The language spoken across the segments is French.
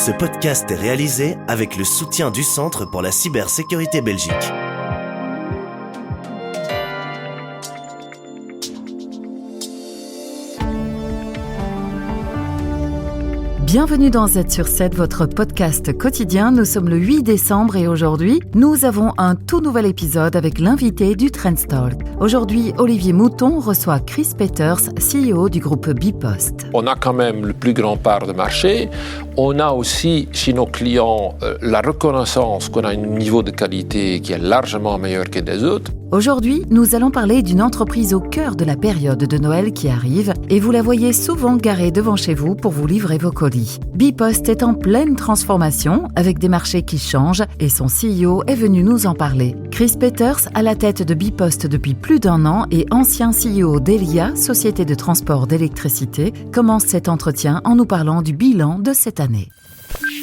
Ce podcast est réalisé avec le soutien du Centre pour la cybersécurité Belgique. Bienvenue dans Z sur 7, votre podcast quotidien. Nous sommes le 8 décembre et aujourd'hui, nous avons un tout nouvel épisode avec l'invité du Trendstalk. Aujourd'hui, Olivier Mouton reçoit Chris Peters, CEO du groupe Bipost. On a quand même le plus grand part de marché. On a aussi chez nos clients la reconnaissance qu'on a un niveau de qualité qui est largement meilleur que des autres. Aujourd'hui, nous allons parler d'une entreprise au cœur de la période de Noël qui arrive et vous la voyez souvent garée devant chez vous pour vous livrer vos colis. Bipost est en pleine transformation avec des marchés qui changent et son CEO est venu nous en parler. Chris Peters, à la tête de Bipost depuis plus d'1 an et ancien CEO d'Elia, société de transport d'électricité, commence cet entretien en nous parlant du bilan de cette année.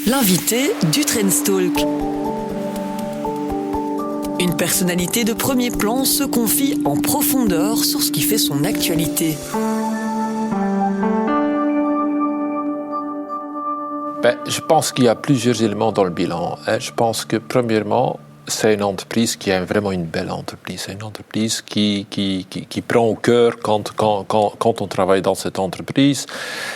L'invité du Trendstalk. Une personnalité de premier plan se confie en profondeur sur ce qui fait son actualité. Je pense qu'il y a plusieurs éléments dans le bilan. Je pense que premièrement, c'est une entreprise qui est vraiment une belle entreprise. C'est une entreprise qui prend au cœur quand on travaille dans cette entreprise.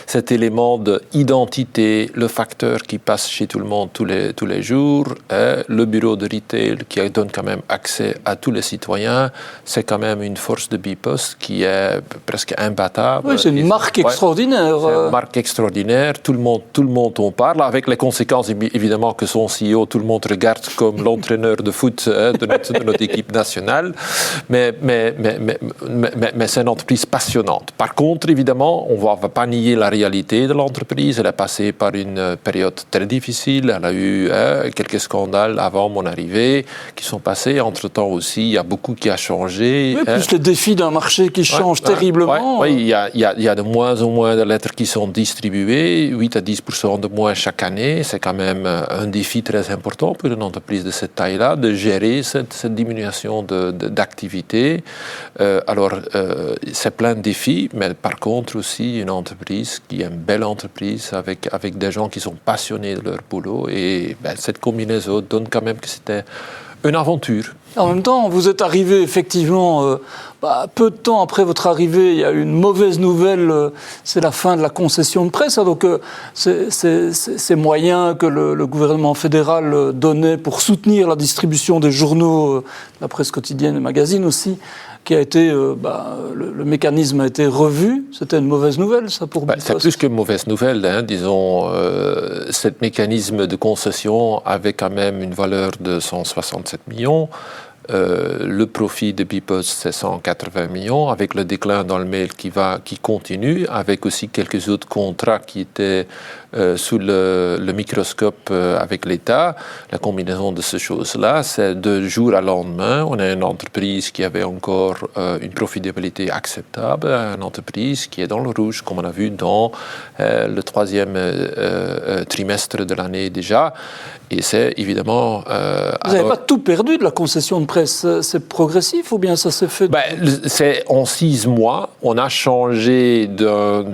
Cet élément d'identité, le facteur qui passe chez tout le monde tous les jours, le bureau de retail qui donne quand même accès à tous les citoyens, c'est quand même une force de Bipost qui est presque imbattable. Oui, c'est une marque extraordinaire. C'est une marque extraordinaire. Tout le monde en parle, avec les conséquences évidemment que son CEO, tout le monde regarde comme l'entraîneur de foot de notre équipe nationale, mais c'est une entreprise passionnante. Par contre, évidemment, on ne va pas nier la réalité de l'entreprise. Elle est passée par une période très difficile. Elle a eu quelques scandales avant mon arrivée qui sont passés. Entre-temps aussi, il y a beaucoup qui a changé. Oui, plus le défi d'un marché qui change terriblement. Oui, il y a de moins en moins de lettres qui sont distribuées, 8 à 10% de moins chaque année. C'est quand même un défi très important pour une entreprise de cette taille-là, de gérer cette diminution d'activité. C'est plein de défis, mais par contre aussi une entreprise qui est une belle entreprise avec des gens qui sont passionnés de leur boulot. Et cette combinaison donne quand même que c'était une aventure. En même temps, vous êtes arrivé effectivement, peu de temps après votre arrivée, il y a eu une mauvaise nouvelle, c'est la fin de la concession de presse. Donc ces moyens que le gouvernement fédéral donnait pour soutenir la distribution des journaux, la presse quotidienne et magazines aussi, qui a été, le mécanisme a été revu. C'était une mauvaise nouvelle, ça, pour Bipost. C'est plus qu'une mauvaise nouvelle, disons. Ce mécanisme de concession avait quand même une valeur de 167 millions. Le profit de Bipost, c'est 180 millions, avec le déclin dans le mail qui continue, avec aussi quelques autres contrats qui étaient sous le microscope avec l'État. La combinaison de ces choses-là, c'est de jour à lendemain, on a une entreprise qui avait encore une profitabilité acceptable, une entreprise qui est dans le rouge, comme on a vu dans le 3e trimestre de l'année déjà. Et c'est évidemment... Vous n'avez pas tout perdu de la concession de presse, c'est progressif ou bien ça s'est fait... C'est en 6 mois, on a changé d'un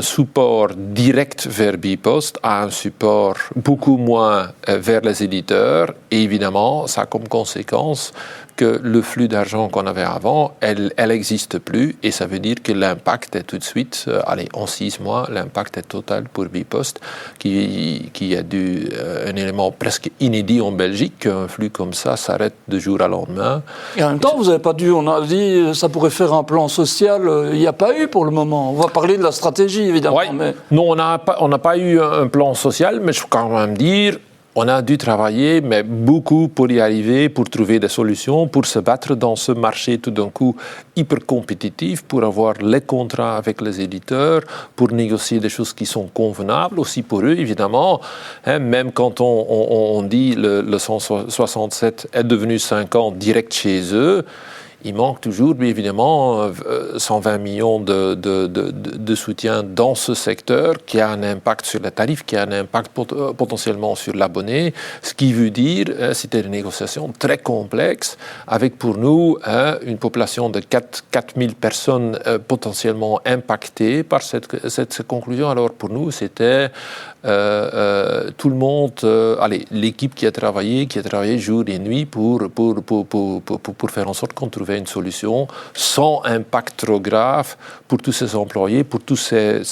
support direct vers Bipost à un support beaucoup moins vers les éditeurs. Et évidemment, ça a comme conséquence que le flux d'argent qu'on avait avant, elle n'existe plus. Et ça veut dire que l'impact est tout de suite, en 6 mois, l'impact est total pour Bipost, qui a dû un élément presque inédit en Belgique, qu'un flux comme ça s'arrête de jour à lendemain. Et en même temps, vous n'avez pas dû, on a dit, ça pourrait faire un plan social. Il n'y a pas eu pour le moment. On va parler de la stratégie, évidemment. Ouais. Mais... Non, on n'a pas eu un plan social, mais je peux quand même dire... On a dû travailler, mais beaucoup pour y arriver, pour trouver des solutions, pour se battre dans ce marché tout d'un coup hyper compétitif, pour avoir les contrats avec les éditeurs, pour négocier des choses qui sont convenables aussi pour eux, évidemment. Même quand on dit le 167 est devenu 5 ans direct chez eux, il manque toujours, bien évidemment, 120 millions de soutien dans ce secteur qui a un impact sur les tarifs, qui a un impact potentiellement sur l'abonné, ce qui veut dire, c'était une négociation très complexe, avec pour nous une population de 4000 personnes potentiellement impactées par cette conclusion. Alors pour nous, c'était tout le monde, l'équipe qui a travaillé jour et nuit pour faire en sorte qu'on trouvait une solution sans impact trop grave pour tous ces employés, pour toutes ces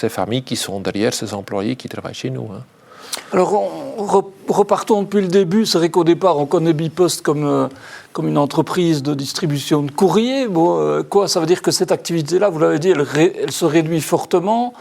familles qui sont derrière ces employés qui travaillent chez nous. Alors, repartons depuis le début. C'est vrai qu'au départ, on connaît Bipost comme une entreprise de distribution de courrier. Quoi, ça veut dire que cette activité-là, vous l'avez dit, elle se réduit fortement.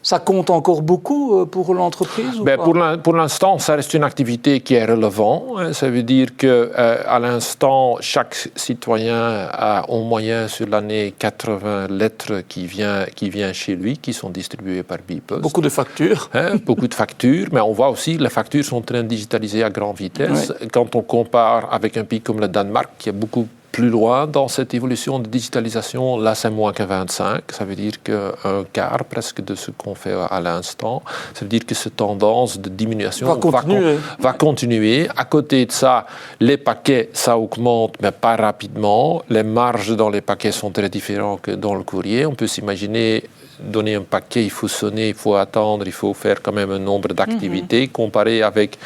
Ça compte encore beaucoup pour l'entreprise ou pas? Pour l'instant, ça reste une activité qui est relevante. Ça veut dire qu'à l'instant, chaque citoyen a en moyenne sur l'année 80 lettres qui viennent chez lui, qui sont distribuées par Bipost. Beaucoup de factures. Beaucoup de factures, mais on voit aussi que les factures sont en train de digitaliser à grande vitesse. Oui. Quand on compare avec un pays comme le Danemark, qui est beaucoup plus loin dans cette évolution de digitalisation, là c'est moins que 25, ça veut dire qu'un quart presque de ce qu'on fait à l'instant. Ça veut dire que cette tendance de diminution va continuer. À côté de ça, les paquets, ça augmente, mais pas rapidement. Les marges dans les paquets sont très différentes que dans le courrier. On peut s'imaginer donner un paquet, il faut sonner, il faut attendre, il faut faire quand même un nombre d'activités, comparé avec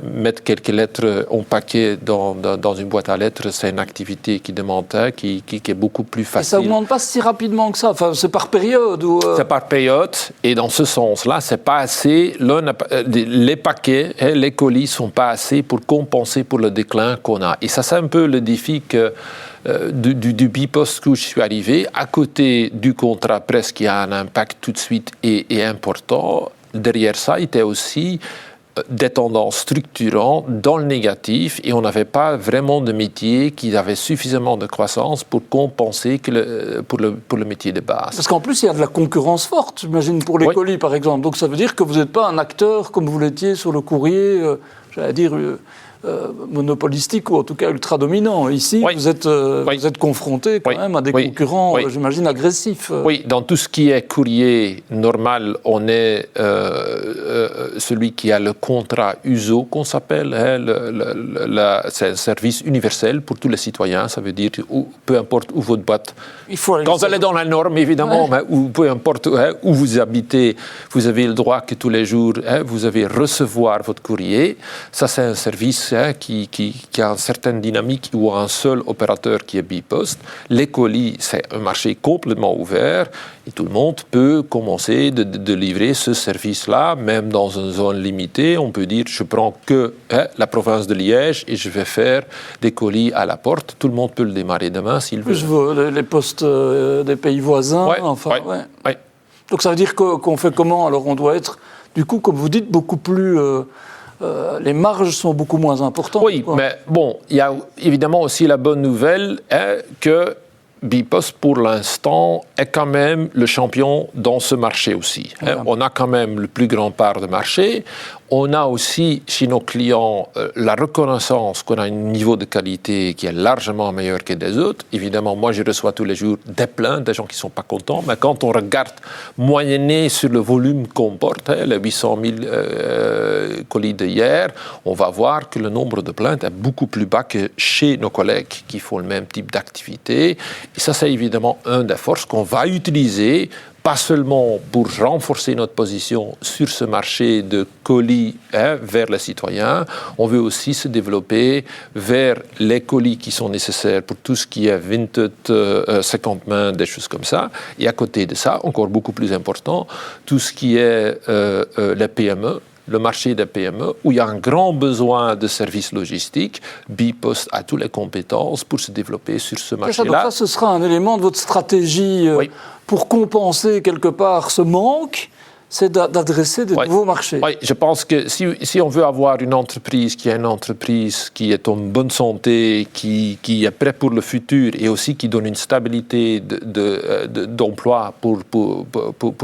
mettre quelques lettres en paquet dans une boîte à lettres, c'est une activité qui demande, qui est beaucoup plus facile. Et ça n'augmente pas si rapidement que ça, enfin, c'est par période C'est par période, et dans ce sens-là, c'est pas assez, les paquets, les colis sont pas assez pour compenser pour le déclin qu'on a. Et ça, c'est un peu le défi que du Bipost où je suis arrivé, à côté du contrat presse qui a un impact tout de suite et important, derrière ça, il était aussi des tendances structurantes dans le négatif et on n'avait pas vraiment de métier qui avait suffisamment de croissance pour compenser pour le métier de base. Parce qu'en plus, il y a de la concurrence forte, j'imagine, pour les colis, par exemple. Donc ça veut dire que vous n'êtes pas un acteur comme vous l'étiez sur le courrier, j'allais dire monopolistique ou en tout cas ultra dominant. Ici, vous êtes confronté quand même à des concurrents, j'imagine, agressifs. Oui, dans tout ce qui est courrier normal, on est celui qui a le contrat USO qu'on s'appelle. C'est un service universel pour tous les citoyens. Ça veut dire peu importe où votre boîte. Quand elle est dans la norme, évidemment, mais peu importe où vous habitez, vous avez le droit que tous les jours, vous avez recevoir votre courrier. Ça, c'est un service qui a une certaine dynamique ou un seul opérateur qui est Bipost. Les colis, c'est un marché complètement ouvert et tout le monde peut commencer de livrer ce service-là, même dans une zone limitée. On peut dire, je prends que la province de Liège et je vais faire des colis à la porte. Tout le monde peut le démarrer demain s'il veut. Je veux les postes des pays voisins. Donc ça veut dire qu'on fait comment? Alors on doit être, du coup, comme vous dites, beaucoup plus... les marges sont beaucoup moins importantes. Oui, mais bon, il y a évidemment aussi la bonne nouvelle que Bipost, pour l'instant, est quand même le champion dans ce marché aussi. Voilà. On a quand même le plus grand part de marché. On a aussi, chez nos clients, la reconnaissance qu'on a un niveau de qualité qui est largement meilleur que des autres. Évidemment, moi, je reçois tous les jours des plaintes, des gens qui ne sont pas contents. Mais quand on regarde moyenné sur le volume qu'on porte, les 800 000 colis d'hier, on va voir que le nombre de plaintes est beaucoup plus bas que chez nos collègues qui font le même type d'activité. Et ça, c'est évidemment une des forces qu'on va utiliser, pas seulement pour renforcer notre position sur ce marché de colis vers les citoyens, on veut aussi se développer vers les colis qui sont nécessaires pour tout ce qui est vintage, seconde main, des choses comme ça. Et à côté de ça, encore beaucoup plus important, tout ce qui est les PME, le marché des PME, où il y a un grand besoin de services logistiques. Bipost a toutes les compétences pour se développer sur ce marché-là. Donc ça, ce sera un élément de votre stratégie pour compenser quelque part ce manque, c'est d'adresser de nouveaux marchés. Oui, je pense que si on veut avoir une entreprise qui est en bonne santé, qui est prête pour le futur et aussi qui donne une stabilité d'emploi pour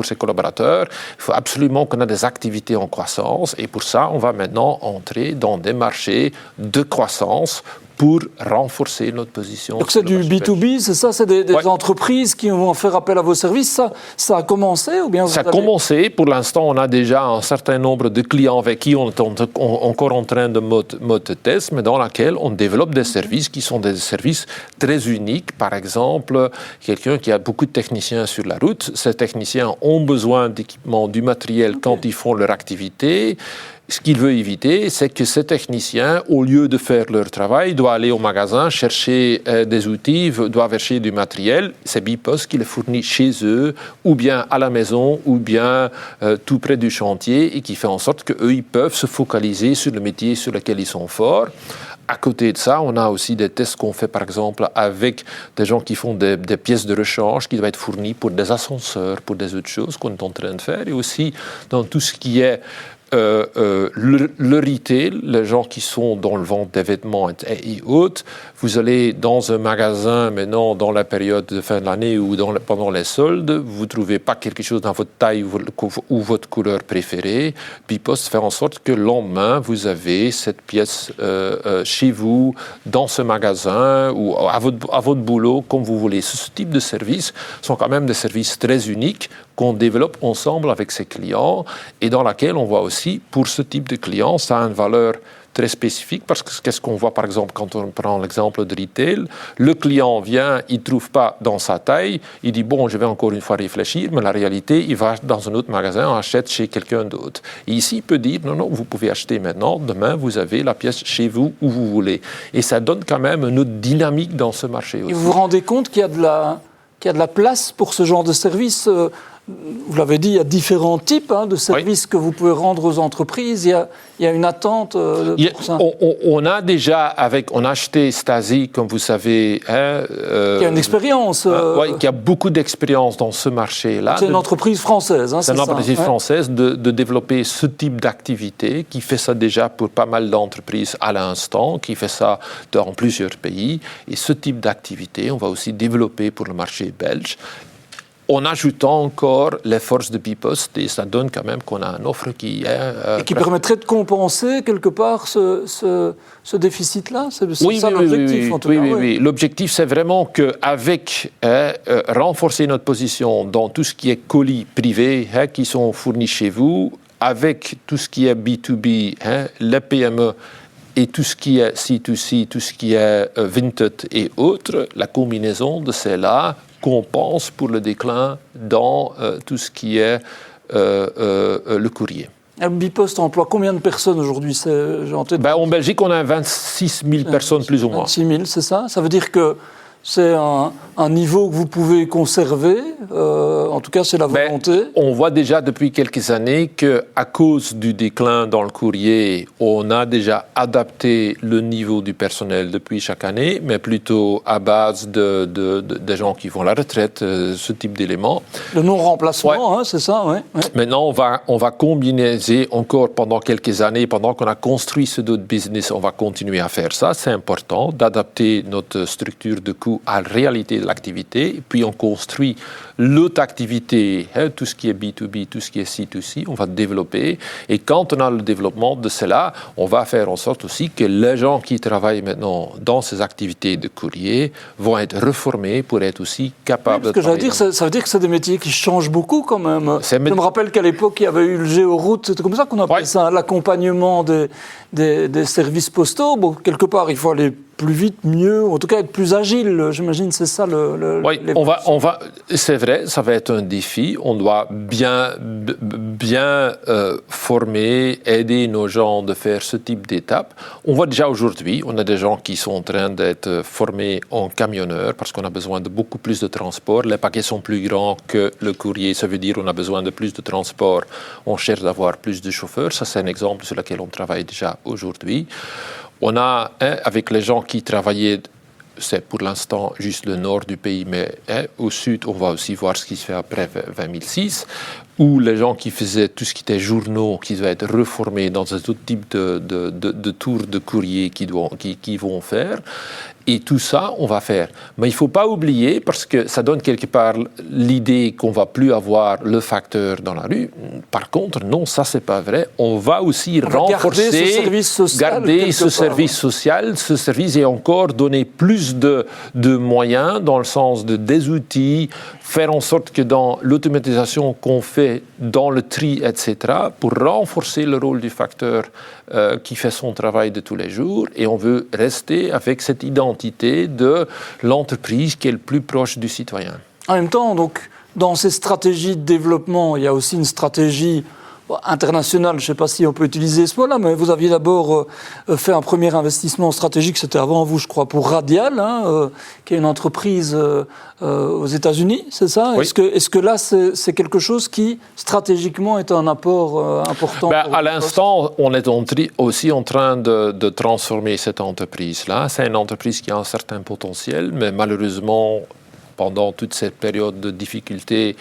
ses collaborateurs, il faut absolument qu'on ait des activités en croissance. Et pour ça, on va maintenant entrer dans des marchés de croissance pour renforcer notre position. Donc c'est du B2B, c'est ça? C'est des entreprises qui vont faire appel à vos services? Ça a commencé ou bien Ça a commencé. Pour l'instant, on a déjà un certain nombre de clients avec qui on est encore en train de mode test, mais dans laquelle on développe des services qui sont des services très uniques. Par exemple, quelqu'un qui a beaucoup de techniciens sur la route, ces techniciens ont besoin d'équipements, du matériel quand ils font leur activité. Ce qu'il veut éviter, c'est que ces techniciens, au lieu de faire leur travail, doivent aller au magasin, chercher des outils, doivent acheter du matériel. C'est Bipost qui les fournit chez eux, ou bien à la maison, ou bien tout près du chantier, et qui fait en sorte qu'eux, ils peuvent se focaliser sur le métier sur lequel ils sont forts. À côté de ça, on a aussi des tests qu'on fait, par exemple, avec des gens qui font des pièces de rechange qui doivent être fournies pour des ascenseurs, pour des autres choses qu'on est en train de faire, et aussi dans tout ce qui est le retail, les gens qui sont dans le vente des vêtements et autres. Vous allez dans un magasin maintenant dans la période de fin de l'année ou pendant les soldes, vous ne trouvez pas quelque chose dans votre taille ou votre couleur préférée. Bipost fait en sorte que le lendemain, vous avez cette pièce chez vous, dans ce magasin ou à votre boulot, comme vous voulez. Ce type de services sont quand même des services très uniques qu'on développe ensemble avec ses clients et dans laquelle on voit aussi, pour ce type de clients, ça a une valeur très spécifique parce que qu'est-ce qu'on voit par exemple quand on prend l'exemple de retail, le client vient, il ne trouve pas dans sa taille, il dit bon, je vais encore une fois réfléchir, mais la réalité, il va dans un autre magasin, achète chez quelqu'un d'autre. Et ici, il peut dire non, vous pouvez acheter maintenant, demain, vous avez la pièce chez vous où vous voulez. Et ça donne quand même une autre dynamique dans ce marché aussi. Et vous vous rendez compte qu'il y a de la place pour ce genre de service? Vous l'avez dit, il y a différents types de services que vous pouvez rendre aux entreprises. Il y a une attente pour ça. On a déjà, on a acheté Stasi, comme vous savez. Qui a une expérience. Qui a beaucoup d'expérience dans ce marché-là. C'est une entreprise française. C'est une entreprise française de développer ce type d'activité, qui fait ça déjà pour pas mal d'entreprises à l'instant, qui fait ça dans plusieurs pays. Et ce type d'activité, on va aussi développer pour le marché belge. En ajoutant encore les forces de Bipost, et ça donne quand même qu'on a une offre qui est... et qui permettrait de compenser quelque part ce déficit-là? C'est ça l'objectif, en tout cas. Oui. L'objectif, c'est vraiment qu'avec renforcer notre position dans tout ce qui est colis privés qui sont fournis chez vous, avec tout ce qui est B2B, les PME, et tout ce qui est C2C, tout ce qui est Vinted et autres, la combinaison de celles-là compense pour le déclin dans tout ce qui est le courrier. Bipost emploie combien de personnes aujourd'hui? En Belgique, on a 26 000 personnes plus ou moins. 26 000, c'est ça? Ça veut dire que c'est un niveau que vous pouvez conserver, en tout cas c'est la volonté. On voit déjà depuis quelques années qu'à cause du déclin dans le courrier, on a déjà adapté le niveau du personnel depuis chaque année, mais plutôt à base des gens qui vont à la retraite, ce type d'éléments. Le non-remplacement, c'est ça, oui. Maintenant, on va combiner encore pendant quelques années, pendant qu'on a construit ce d'autres business, on va continuer à faire ça. C'est important d'adapter notre structure de coûts à la réalité de l'activité, puis on construit l'autre activité, tout ce qui est B2B, tout ce qui est C2C, on va développer, et quand on a le développement de cela, on va faire en sorte aussi que les gens qui travaillent maintenant dans ces activités de courrier vont être reformés pour être aussi capables de travailler. Ça veut dire que c'est des métiers qui changent beaucoup quand même. Je me rappelle qu'à l'époque, il y avait eu le géoroute, c'était comme ça qu'on appelait ça, l'accompagnement des services postaux. Bon, quelque part, il faut aller plus vite, mieux, en tout cas être plus agile. J'imagine c'est ça c'est vrai, ça va être un défi. On doit bien former, aider nos gens de faire ce type d'étape. On voit déjà aujourd'hui, on a des gens qui sont en train d'être formés en camionneurs parce qu'on a besoin de beaucoup plus de transport. Les paquets sont plus grands que le courrier, ça veut dire qu'on a besoin de plus de transport. On cherche d'avoir plus de chauffeurs. Ça, c'est un exemple sur lequel on travaille déjà aujourd'hui. On a, avec les gens qui travaillaient, c'est pour l'instant juste le nord du pays, mais au sud, on va aussi voir ce qui se fait après 2006, où les gens qui faisaient tout ce qui était journaux, qui doivent être reformés dans un autre type de tour de courrier qu'ils vont faire. Et tout ça, on va faire. Mais il ne faut pas oublier, parce que ça donne quelque part l'idée qu'on ne va plus avoir le facteur dans la rue. Par contre, non, ça, ce n'est pas vrai. On va aussi renforcer, garder ce service social, ce service, et encore donner plus de moyens dans le sens des outils, faire en sorte que dans l'automatisation qu'on fait dans le tri, etc., pour renforcer le rôle du facteur qui fait son travail de tous les jours. Et on veut rester avec cette identité de l'entreprise qui est le plus proche du citoyen. En même temps, donc, dans ces stratégies de développement, il y a aussi une stratégie internationale, je ne sais pas si on peut utiliser ce mot-là, mais vous aviez d'abord fait un premier investissement stratégique, c'était avant vous, je crois, pour Radial, qui est une entreprise aux États-Unis, c'est ça ? Oui. Est-ce que là, c'est quelque chose qui, stratégiquement, est un apport important à l'instant, on est aussi en train de transformer cette entreprise-là. C'est une entreprise qui a un certain potentiel, mais malheureusement, pendant toute cette période de difficulté,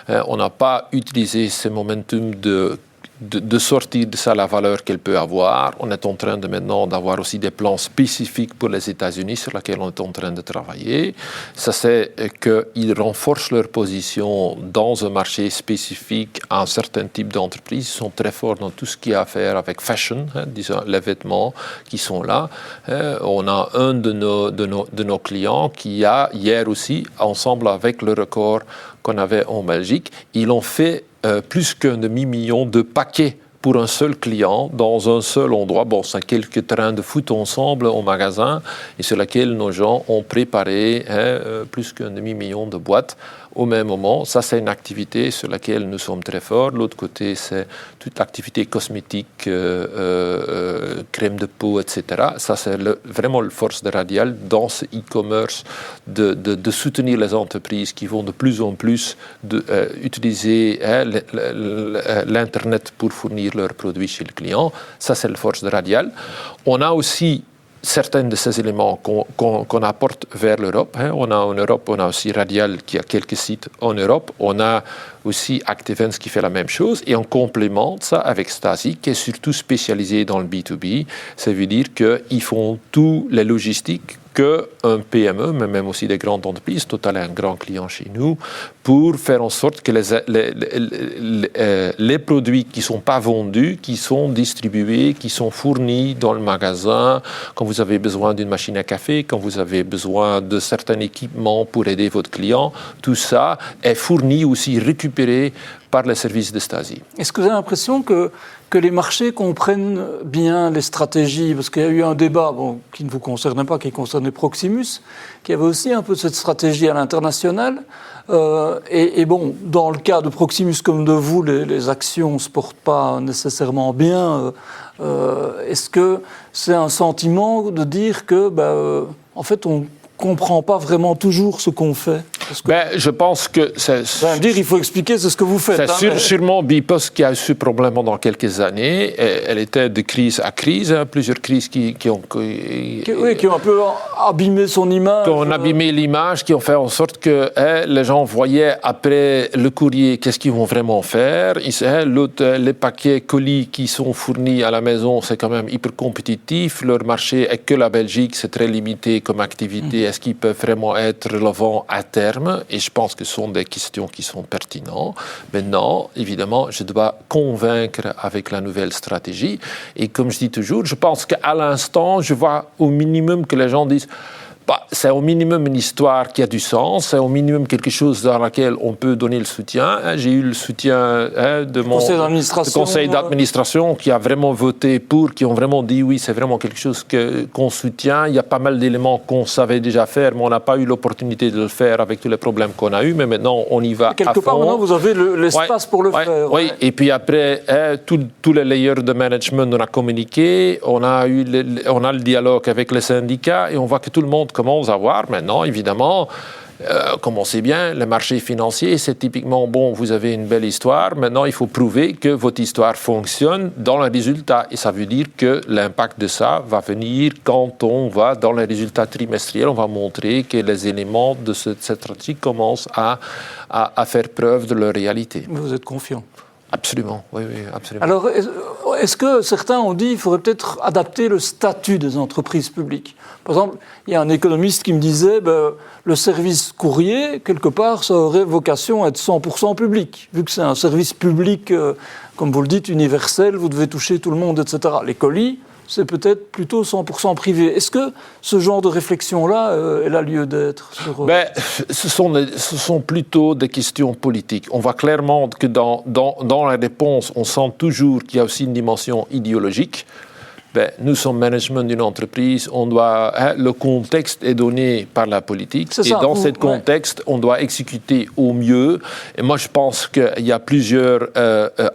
on n'a pas utilisé ce momentum de sortir de ça la valeur qu'elle peut avoir. On est en train maintenant d'avoir aussi des plans spécifiques pour les États-Unis sur lesquels on est en train de travailler. Ça, c'est qu'ils renforcent leur position dans un marché spécifique à un certain type d'entreprise. Ils sont très forts dans tout ce qui a à faire avec fashion, disons, les vêtements qui sont là. On a un de nos clients qui a hier aussi, ensemble avec le record qu'on avait en Belgique, ils ont fait plus qu'un demi-million de paquets pour un seul client, dans un seul endroit. Bon, c'est quelques terrains de foot ensemble au magasin, et sur lesquels nos gens ont préparé plus qu'un demi-million de boîtes au même moment. Ça, c'est une activité sur laquelle nous sommes très forts. L'autre côté, c'est toute l'activité cosmétique, crème de peau, etc. Ça, c'est vraiment la force de Radial dans ce e-commerce, de soutenir les entreprises qui vont de plus en plus utiliser l'Internet pour fournir leurs produits chez le client. Ça, c'est la force de Radial. On a aussi certains de ces éléments qu'on apporte vers l'Europe. On a en Europe, on a aussi Radial qui a quelques sites en Europe. On a aussi Activens qui fait la même chose. Et on complémente ça avec Stasi qui est surtout spécialisé dans le B2B. Ça veut dire qu'ils font tous les logistiques qu'un PME, mais même aussi des grandes entreprises, Total est un grand client chez nous, pour faire en sorte que les produits qui ne sont pas vendus, qui sont distribués, qui sont fournis dans le magasin, quand vous avez besoin d'une machine à café, quand vous avez besoin de certains équipements pour aider votre client, tout ça est fourni aussi, récupéré par les services de Stasi. Est-ce que vous avez l'impression que les marchés comprennent bien les stratégies? Parce qu'il y a eu un débat qui ne vous concernait pas, qui concernait Proximus, qui avait aussi un peu cette stratégie à l'international. Et bon, dans le cas de Proximus comme de vous, les actions ne se portent pas nécessairement bien. Est-ce que c'est un sentiment de dire que, en fait, on comprend pas vraiment toujours ce qu'on fait? Je pense que c'est... dire, il faut expliquer ce que vous faites. C'est sûrement Bpost qui a eu ce problème pendant quelques années. Elle était de crise à crise, plusieurs crises qui ont un peu abîmé son image. Qui ont abîmé l'image, qui ont fait en sorte que les gens voyaient après le courrier qu'est-ce qu'ils vont vraiment faire. Les paquets colis qui sont fournis à la maison, c'est quand même hyper compétitif. Leur marché est que la Belgique, c'est très limité comme activité. Est-ce qu'ils peuvent vraiment être relevants à terme? Et je pense que ce sont des questions qui sont pertinentes. Maintenant, évidemment, je dois convaincre avec la nouvelle stratégie. Et comme je dis toujours, je pense qu'à l'instant, je vois au minimum que les gens disent c'est au minimum une histoire qui a du sens, c'est au minimum quelque chose dans laquelle on peut donner le soutien. J'ai eu le soutien de mon conseil d'administration qui a vraiment voté pour, qui ont vraiment dit oui, c'est vraiment quelque chose qu'on soutient. Il y a pas mal d'éléments qu'on savait déjà faire, mais on n'a pas eu l'opportunité de le faire avec tous les problèmes qu'on a eus. Mais maintenant, on y va à fond. Quelque part, maintenant, vous avez l'espace pour le faire. Oui, et puis après, tous les layers de management, on a communiqué, on a le dialogue avec les syndicats et on voit que tout le monde commence à voir maintenant, évidemment, comme on sait bien, le marché financier, c'est typiquement, vous avez une belle histoire, maintenant il faut prouver que votre histoire fonctionne dans le résultat. Et ça veut dire que l'impact de ça va venir quand on va dans les résultats trimestriels, on va montrer que les éléments de cette stratégie commencent à faire preuve de leur réalité. Vous êtes confiant? Absolument, oui, absolument. Alors, est-ce que certains ont dit qu'il faudrait peut-être adapter le statut des entreprises publiques? Par exemple, il y a un économiste qui me disait le service courrier, quelque part, ça aurait vocation à être 100% public. Vu que c'est un service public, comme vous le dites, universel, vous devez toucher tout le monde, etc. Les colis, c'est peut-être plutôt 100% privé. Est-ce que ce genre de réflexion-là, elle a lieu d'être ce sont plutôt des questions politiques. On voit clairement que dans la réponse, on sent toujours qu'il y a aussi une dimension idéologique. Nous sommes management d'une entreprise, le contexte est donné par la politique. Et dans ce contexte, on doit exécuter au mieux. Et moi, je pense qu'il y a plusieurs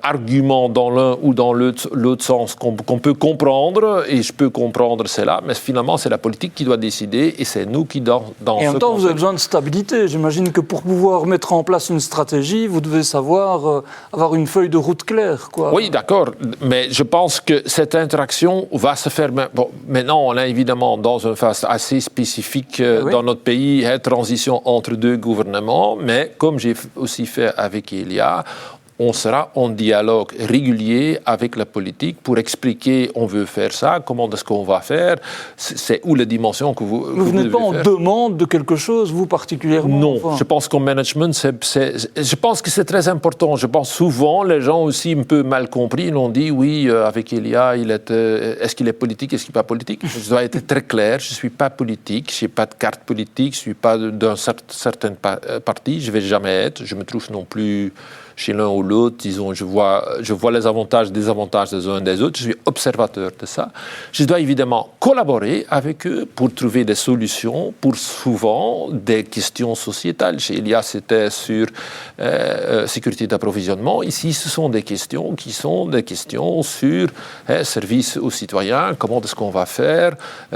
arguments dans l'un ou dans l'autre sens qu'on peut comprendre, et je peux comprendre cela, mais finalement, c'est la politique qui doit décider, et c'est nous qui, dans et en même temps, vous avez besoin de stabilité. J'imagine que pour pouvoir mettre en place une stratégie, vous devez savoir avoir une feuille de route claire, quoi. Oui, d'accord, mais je pense que cette interaction va se faire. Maintenant, on est évidemment dans une phase assez spécifique dans notre pays, transition entre deux gouvernements, mais comme j'ai aussi fait avec Elia, on sera en dialogue régulier avec la politique pour expliquer on veut faire ça, comment est-ce qu'on va faire, c'est où les dimensions que vous Vous n'êtes pas en demande de quelque chose, vous particulièrement? Non, je pense qu'en management, je pense que c'est très important. Je pense souvent, les gens aussi un peu mal compris, ils ont dit, oui, avec Elia, est-ce qu'il est politique, est-ce qu'il n'est pas politique? Je dois être très clair, je ne suis pas politique, je n'ai pas de carte politique, je ne suis pas d'un certain parti, je ne vais jamais être, je me trouve non plus chez l'un ou l'autre, disons, je vois les avantages, désavantages des uns et des autres, je suis observateur de ça. Je dois évidemment collaborer avec eux pour trouver des solutions pour souvent des questions sociétales. Chez Elia, c'était sur sécurité d'approvisionnement. Ici, ce sont des questions qui sont des questions sur service aux citoyens, comment est-ce qu'on va faire,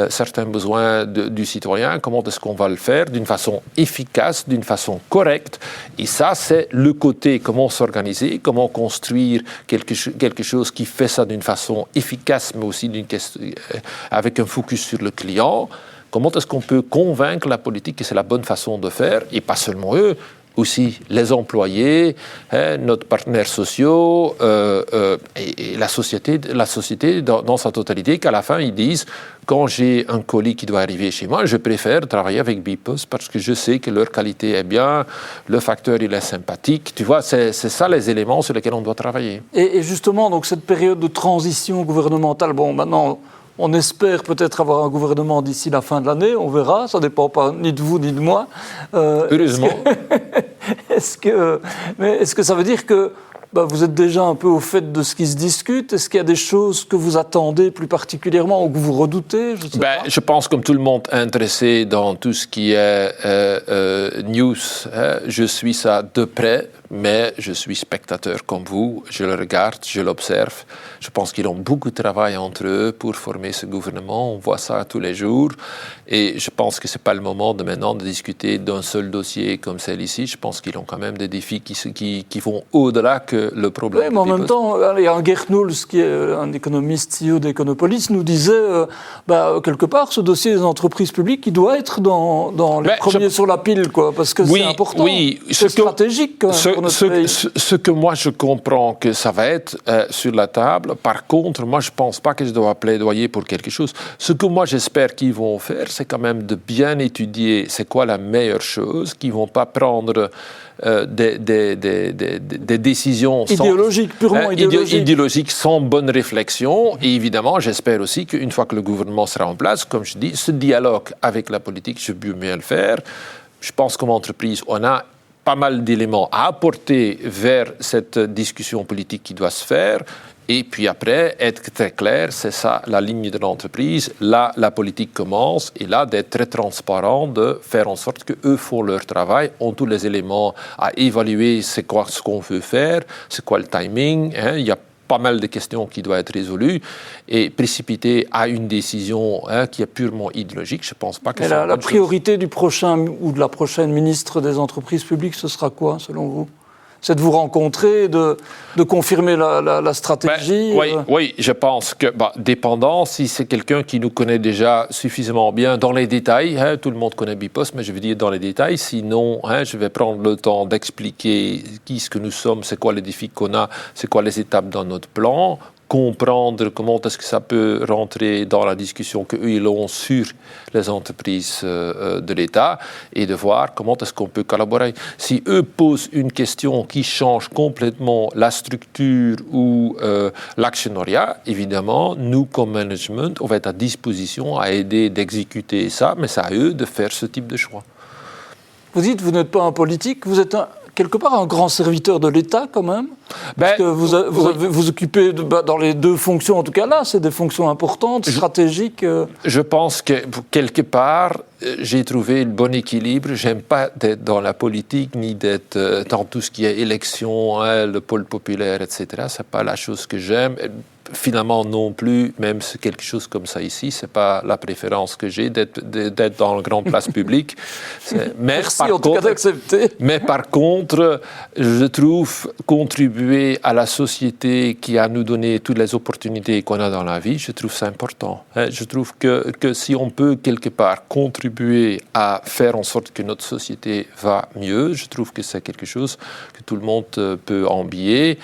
certains besoins du citoyen, comment est-ce qu'on va le faire d'une façon efficace, d'une façon correcte. Et ça, c'est le côté comment s'organiser, comment construire quelque chose qui fait ça d'une façon efficace, mais aussi avec un focus sur le client. Comment est-ce qu'on peut convaincre la politique que c'est la bonne façon de faire, et pas seulement eux, aussi les employés, notre partenaires sociaux et la société dans sa totalité, qu'à la fin ils disent quand j'ai un colis qui doit arriver chez moi, je préfère travailler avec Bpost parce que je sais que leur qualité est bien, le facteur il est sympathique. Tu vois, c'est ça les éléments sur lesquels on doit travailler. Et justement, donc cette période de transition gouvernementale, maintenant on espère peut-être avoir un gouvernement d'ici la fin de l'année, on verra, ça ne dépend pas ni de vous ni de moi. Heureusement. Est-ce que ça veut dire que vous êtes déjà un peu au fait de ce qui se discute? Est-ce qu'il y a des choses que vous attendez plus particulièrement ou que vous redoutez? Je pense, comme tout le monde intéressé dans tout ce qui est news, je suis ça de près, mais je suis spectateur comme vous, je le regarde, je l'observe. Je pense qu'ils ont beaucoup de travail entre eux pour former ce gouvernement, on voit ça tous les jours, et je pense que ce n'est pas le moment maintenant de discuter d'un seul dossier comme celle-ci. Je pense qu'ils ont quand même des défis qui vont au-delà que le problème. Oui, mais en même temps, Gert Noels, qui est un économiste CEO d'Econopolis, nous disait quelque part, ce dossier des entreprises publiques, il doit être dans les premiers sur la pile, quoi, parce que c'est important, oui, c'est stratégique quand même pour notre pays. Ce que moi je comprends que ça va être sur la table, par contre, moi je ne pense pas que je dois plaidoyer pour quelque chose. Ce que moi j'espère qu'ils vont faire, c'est quand même de bien étudier c'est quoi la meilleure chose, qu'ils ne vont pas prendre des décisions purement idéologiques sans bonne réflexion. Et évidemment, j'espère aussi qu'une fois que le gouvernement sera en place, comme je dis, ce dialogue avec la politique, je peux bien le faire. Je pense qu'en entreprise, on a pas mal d'éléments à apporter vers cette discussion politique qui doit se faire. Et puis après, être très clair, c'est ça la ligne de l'entreprise. Là, la politique commence, et là, d'être très transparent, de faire en sorte qu'eux font leur travail, ont tous les éléments à évaluer c'est quoi ce qu'on veut faire, c'est quoi le timing. Il y a pas mal de questions qui doivent être résolues, et précipiter à une décision qui est purement idéologique, je ne pense pas que c'est la priorité du prochain ou de la prochaine ministre des entreprises publiques, ce sera quoi, selon vous? C'est de vous rencontrer, de confirmer la stratégie. Oui, je pense que, dépendant, si c'est quelqu'un qui nous connaît déjà suffisamment bien dans les détails, tout le monde connaît Bipost, mais je veux dire dans les détails, sinon je vais prendre le temps d'expliquer qui ce que nous sommes, c'est quoi les défis qu'on a, c'est quoi les étapes dans notre plan, comprendre comment est-ce que ça peut rentrer dans la discussion qu'eux ils ont sur les entreprises de l'État et de voir comment est-ce qu'on peut collaborer. Si eux posent une question qui change complètement la structure ou l'actionnariat, évidemment, nous comme management, on va être à disposition à aider d'exécuter ça, mais c'est à eux de faire ce type de choix. Vous dites, vous n'êtes pas un politique, vous êtes quelque part un grand serviteur de l'État quand même, parce que vous occupez dans les deux fonctions, en tout cas là, c'est des fonctions importantes, stratégiques. Je pense que quelque part, j'ai trouvé le bon équilibre. J'aime pas d'être dans la politique, ni d'être dans tout ce qui est élection, le pôle populaire, etc. C'est pas la chose que j'aime. Finalement non plus, même si quelque chose comme ça ici, c'est pas la préférence que j'ai d'être dans la grande place publique. Merci en tout cas d'accepter. Mais par contre, je trouve contribuer à la société qui a nous donné toutes les opportunités qu'on a dans la vie, je trouve ça important. Je trouve que si on peut quelque part contribuer à faire en sorte que notre société va mieux, je trouve que c'est quelque chose que tout le monde peut envier.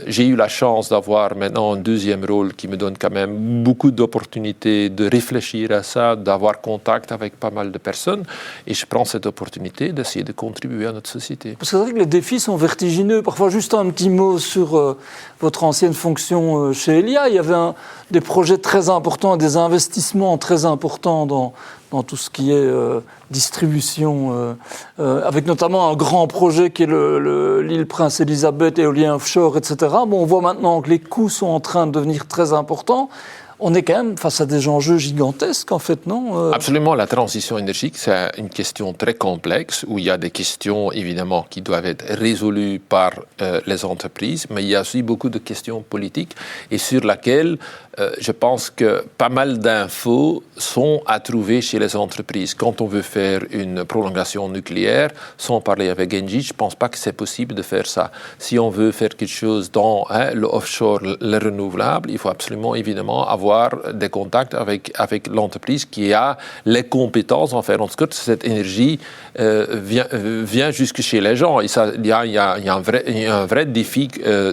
J'ai eu la chance d'avoir maintenant un deuxième rôle qui me donne quand même beaucoup d'opportunités de réfléchir à ça, d'avoir contact avec pas mal de personnes. Et je prends cette opportunité d'essayer de contribuer à notre société. Parce que c'est vrai que les défis sont vertigineux. Parfois, juste un petit mot sur votre ancienne fonction chez Elia. Il y avait des projets très importants, des investissements très importants dans tout ce qui est distribution, avec notamment un grand projet qui est l'île Prince-Élisabeth, éolien offshore, etc. Bon, on voit maintenant que les coûts sont en train de devenir très importants. On est quand même face à des enjeux gigantesques, en fait, non ? Absolument. La transition énergétique, c'est une question très complexe, où il y a des questions, évidemment, qui doivent être résolues par les entreprises, mais il y a aussi beaucoup de questions politiques, et sur lesquelles je pense que pas mal d'infos sont à trouver chez les entreprises. Quand on veut faire une prolongation nucléaire, sans parler avec Engie, je ne pense pas que c'est possible de faire ça. Si on veut faire quelque chose dans le offshore, le renouvelable, il faut absolument, évidemment, avoir des contacts avec l'entreprise qui a les compétences en faire en sorte que cette énergie vient jusque chez les gens. Et ça, il y a un vrai défi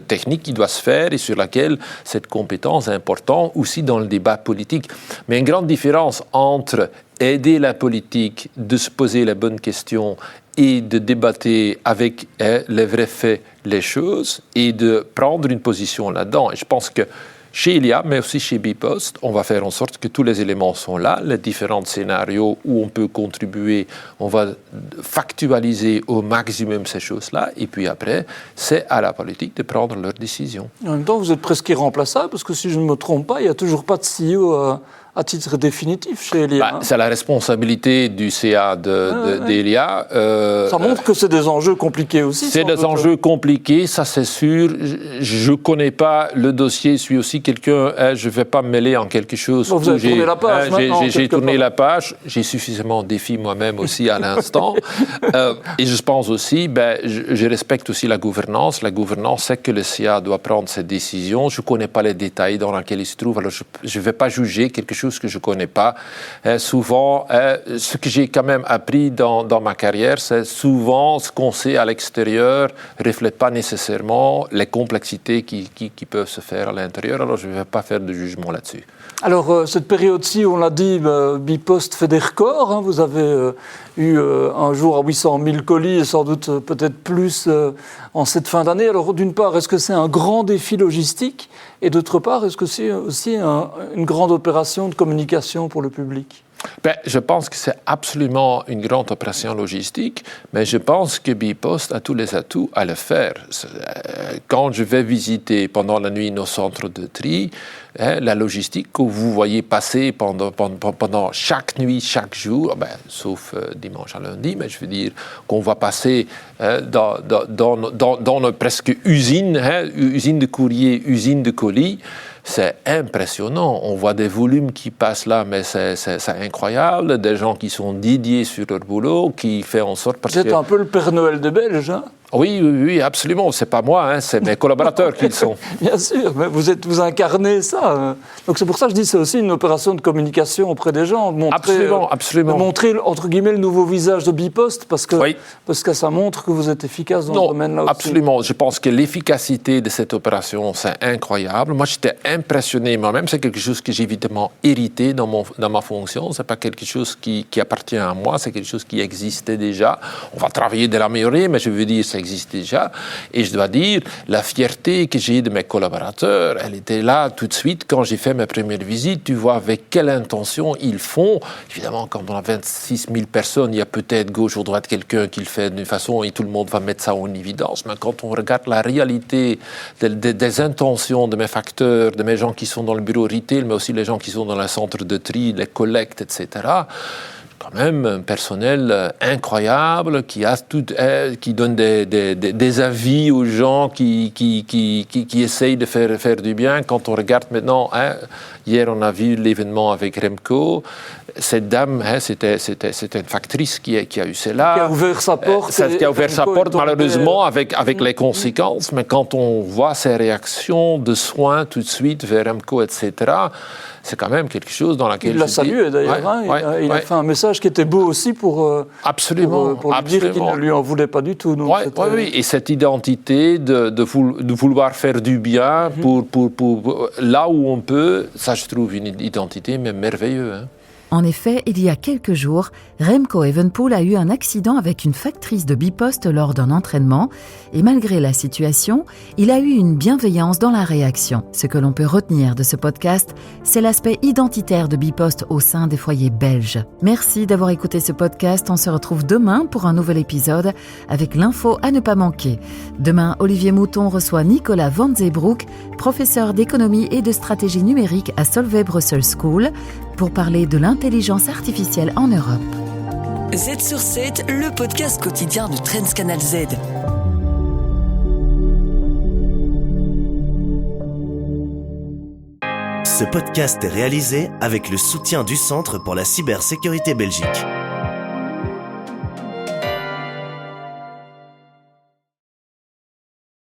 technique qui doit se faire et sur lequel cette compétence est importante aussi dans le débat politique. Mais une grande différence entre aider la politique de se poser les bonnes questions et de débattre avec les vrais faits les choses et de prendre une position là-dedans. Et je pense que chez Elia, mais aussi chez Bipost, on va faire en sorte que tous les éléments sont là, les différents scénarios où on peut contribuer, on va factualiser au maximum ces choses-là, et puis après, c'est à la politique de prendre leurs décisions. En même temps, vous êtes presque irremplaçable, parce que si je ne me trompe pas, il n'y a toujours pas de CEO à titre définitif chez Elia. C'est la responsabilité du CA d'Elia. Ça montre que c'est des enjeux compliqués aussi. C'est des enjeux compliqués, ça c'est sûr. Je ne connais pas le dossier, je suis aussi quelqu'un, je ne vais pas me mêler en quelque chose. Vous avez tourné la page maintenant. J'ai tourné la page, j'ai suffisamment de défis moi-même aussi à l'instant. Et je pense aussi, je respecte aussi la gouvernance. La gouvernance, c'est que le CA doit prendre ses décisions. Je ne connais pas les détails dans lesquels il se trouve, alors je ne vais pas juger quelque chose que je ne connais pas. Souvent, ce que j'ai quand même appris dans ma carrière, c'est souvent ce qu'on sait à l'extérieur ne reflète pas nécessairement les complexités qui peuvent se faire à l'intérieur. Alors, je ne vais pas faire de jugement là-dessus. Alors, cette période-ci, on l'a dit, Bipost fait des records. Vous avez eu un jour à 800 000 colis et sans doute peut-être plus en cette fin d'année. Alors, d'une part, est-ce que c'est un grand défi logistique ? Et d'autre part, est-ce que c'est aussi une grande opération de communication pour le public ? Je pense que c'est absolument une grande opération logistique, mais je pense que Bipost a tous les atouts à le faire. Quand je vais visiter pendant la nuit nos centres de tri, la logistique que vous voyez passer pendant chaque nuit, chaque jour, sauf dimanche à lundi, mais je veux dire qu'on va passer dans nos presque usine de courrier, usine de colis. C'est impressionnant. On voit des volumes qui passent là, mais c'est incroyable. Des gens qui sont dédiés sur leur boulot, qui font en sorte... Vous êtes un peu le Père Noël des Belges, hein ? Oui, absolument. C'est pas moi, c'est mes collaborateurs qui le sont. Bien sûr, mais vous incarnez ça. Donc c'est pour ça que je dis que c'est aussi une opération de communication auprès des gens. Absolument. Montrer, entre guillemets, le nouveau visage de Bipost, parce que ça montre que vous êtes efficace dans ce domaine-là aussi. Absolument. Je pense que l'efficacité de cette opération, c'est incroyable. Moi, j'étais impressionné moi-même. C'est quelque chose que j'ai évidemment hérité dans ma fonction. C'est pas quelque chose qui appartient à moi. C'est quelque chose qui existait déjà. On va travailler de l'améliorer, mais je veux dire, ça existe déjà. Et je dois dire, la fierté que j'ai de mes collaborateurs, elle était là tout de suite quand j'ai fait mes premières visites. Tu vois avec quelle intention ils font. Évidemment, quand on a 26 000 personnes, il y a peut-être gauche ou droite quelqu'un qui le fait d'une façon et tout le monde va mettre ça en évidence. Mais quand on regarde la réalité des intentions de mes facteurs, de mes gens qui sont dans le bureau retail, mais aussi les gens qui sont dans le centre de tri, les collectes, etc., quand même un personnel incroyable qui donne des avis aux gens qui essayent de faire du bien. Quand on regarde maintenant, hier on a vu l'événement avec Remco, cette dame, c'était une factrice qui a eu cela. Qui a ouvert sa porte. Qui a ouvert sa porte malheureusement avec les conséquences, mais quand on voit ses réactions de soins tout de suite vers Remco, etc., c'est quand même quelque chose dans laquelle... Il l'a salué d'ailleurs, il a fait un message qui était beau aussi pour lui dire qu'il ne lui en voulait pas du tout. Oui, et cette identité de vouloir faire du bien pour là où on peut, ça je trouve une identité mais merveilleuse. En effet, il y a quelques jours, Remco Evenepoel a eu un accident avec une factrice de Bipost lors d'un entraînement et malgré la situation, il a eu une bienveillance dans la réaction. Ce que l'on peut retenir de ce podcast, c'est l'aspect identitaire de Bipost au sein des foyers belges. Merci d'avoir écouté ce podcast. On se retrouve demain pour un nouvel épisode avec l'info à ne pas manquer. Demain, Olivier Mouton reçoit Nicolas Van Zeebroek, professeur d'économie et de stratégie numérique à Solvay Brussels School, pour parler de l'intelligence artificielle en Europe. Z sur 7, le podcast quotidien de Trends Canal Z. Ce podcast est réalisé avec le soutien du Centre pour la cybersécurité Belgique.